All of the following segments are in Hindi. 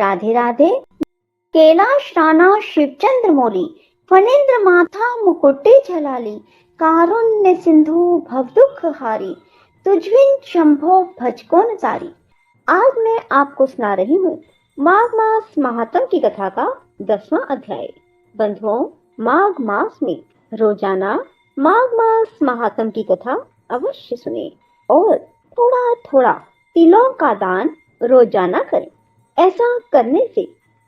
राधे राधे। कैलाश राणा शिवचंद्र मौली, फणेन्द्र माथा मुकुटे झलाली, कारुण्य सिंधु भवदुख हारी, तुझविन शंभो भजकोन तारी। आज मैं आपको सुना रही हूँ माघ मास महात्म की कथा का 10वां अध्याय। बंधुओं, माघ मास में रोजाना माघ मास महात्म की कथा अवश्य सुने और थोड़ा थोड़ा तिलों का दान रोजाना करें। ऐसा करने से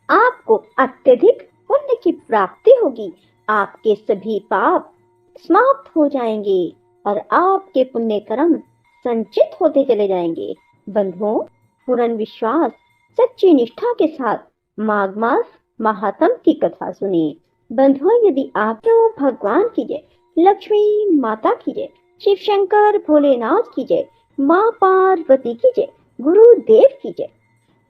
आपको अत्यधिक पुण्य की प्राप्ति होगी। आपके सभी पाप समाप्त हो जाएंगे और आपके पुण्य कर्म संचित होते चले जाएंगे। बंधुओं, पूर्ण विश्वास सच्ची निष्ठा के साथ माघ मास महात्म की कथा सुनिए। बंधुओं, यदि आप भगवान की जय, लक्ष्मी माता की जय, शिव शंकर भोलेनाथ की जय, माँ पार्वती की जय, गुरुदेव की जय।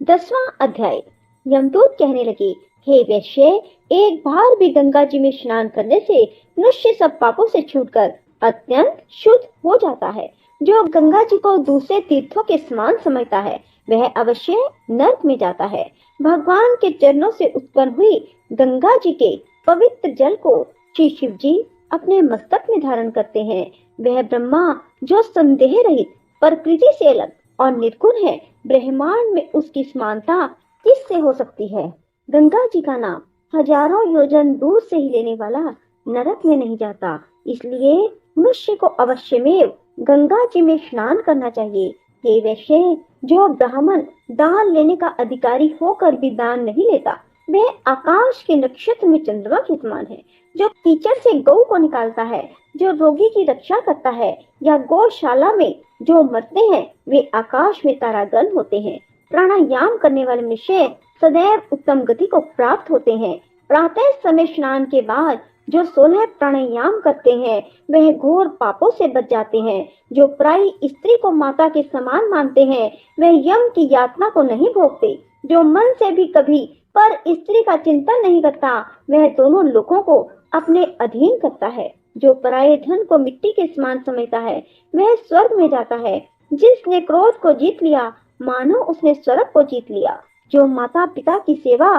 10वां अध्याय। यमदूत कहने लगे, हे वैश्य, एक बार भी गंगा जी में स्नान करने से मनुष्य सब पापों से छूटकर अत्यंत शुद्ध हो जाता है। जो गंगा जी को दूसरे तीर्थों के समान समझता है वह अवश्य नरक में जाता है। भगवान के चरणों से उत्पन्न हुई गंगा जी के पवित्र जल को श्री शिव जी अपने मस्तक में धारण करते हैं। वह ब्रह्मा जो संदेह रहित प्रकृति से अलग और निर्गुण है, ब्रह्मांड में उसकी समानता किससे हो सकती है। गंगा जी का नाम हजारों योजन दूर से ही लेने वाला नरक में नहीं जाता। इसलिए मनुष्य को अवश्य में गंगा जी में स्नान करना चाहिए। हे वैश्य, जो ब्राह्मण दान लेने का अधिकारी होकर भी दान नहीं लेता वह आकाश के नक्षत्र में चंद्रमा के समान है। जो कीचड़ से गौ को निकालता है, जो रोगी की रक्षा करता है या गौशाला में जो मरते हैं वे आकाश में तारागण होते हैं। प्राणायाम करने वाले मनुष्य सदैव उत्तम गति को प्राप्त होते हैं। प्रातः समय स्नान के बाद जो 16 प्राणायाम करते हैं वह घोर पापों से बच जाते हैं। जो पराई स्त्री को माता के समान मानते हैं वह यम की यातना को नहीं भोगते। जो मन से भी कभी पर स्त्री का चिंतन नहीं करता वह दोनों लोगों को अपने अधीन करता है। जो पराये धन को मिट्टी के समान समझता है वह स्वर्ग में जाता है। जिसने क्रोध को जीत लिया मानो उसने स्वर्ग को जीत लिया। जो माता पिता की सेवा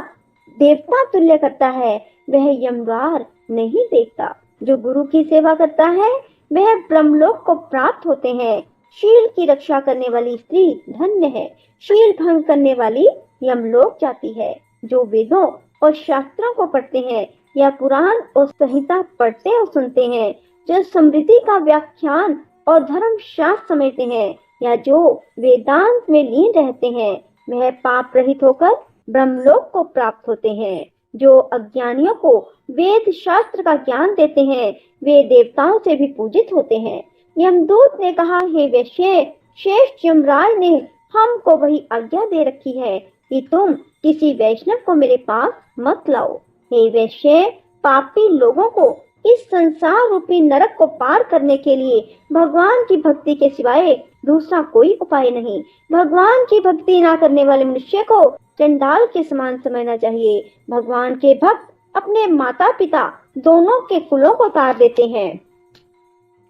देवता तुल्य करता है वह यमद्वार नहीं देखता। जो गुरु की सेवा करता है वह ब्रह्मलोक को प्राप्त होते हैं। शील की रक्षा करने वाली स्त्री धन्य है। शील भंग करने वाली यमलोक जाती है। जो वेदों और शास्त्रों को पढ़ते हैं या पुराण और संहिता पढ़ते और सुनते हैं, जो स्मृति का व्याख्यान और धर्म शास्त्र समझते हैं या जो वेदांत में लीन रहते हैं वह पाप रहित होकर ब्रह्मलोक को प्राप्त होते हैं। जो अज्ञानियों को वेद शास्त्र का ज्ञान देते हैं वे देवताओं से भी पूजित होते हैं। यमदूत ने कहा, हे वैश्य, श्रेष्ठ यमराज ने हमको वही आज्ञा दे रखी है कि तुम किसी वैष्णव को मेरे पास मत लाओ। हे वैश्य, पापी लोगों को इस संसार रूपी नरक को पार करने के लिए भगवान की भक्ति के सिवाय दूसरा कोई उपाय नहीं। भगवान की भक्ति ना करने वाले मनुष्य को चंडाल के समान समझना चाहिए। भगवान के भक्त अपने माता पिता दोनों के कुलों को तार देते हैं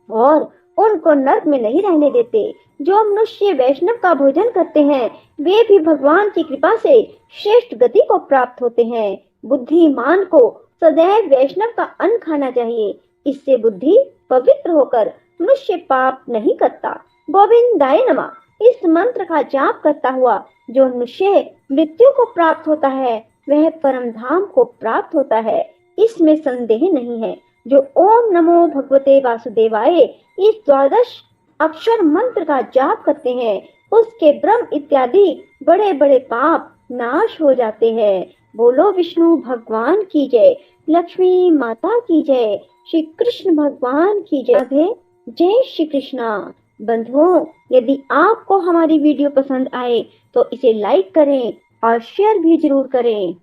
और उनको नरक में नहीं रहने देते। जो मनुष्य वैष्णव का भोजन करते हैं वे भी भगवान की कृपा से श्रेष्ठ गति को प्राप्त होते हैं। बुद्धिमान को सदैव वैष्णव का अन्न खाना चाहिए। इससे बुद्धि पवित्र होकर मनुष्य पाप नहीं करता। गोविंदाय नमः इस मंत्र का जाप करता हुआ जो मनुष्य मृत्यु को प्राप्त होता है वह परम धाम को प्राप्त होता है, इसमें संदेह नहीं है। जो ओम नमो भगवते वासुदेवाय इस 12 अक्षर मंत्र का जाप करते हैं उसके ब्रह्म इत्यादि बड़े बड़े पाप नाश हो जाते हैं। बोलो विष्णु भगवान की जय, लक्ष्मी माता की जय, श्री कृष्ण भगवान की जय। जय श्री कृष्णा। बंधुओं, यदि आपको हमारी वीडियो पसंद आए तो इसे लाइक करें और शेयर भी जरूर करें।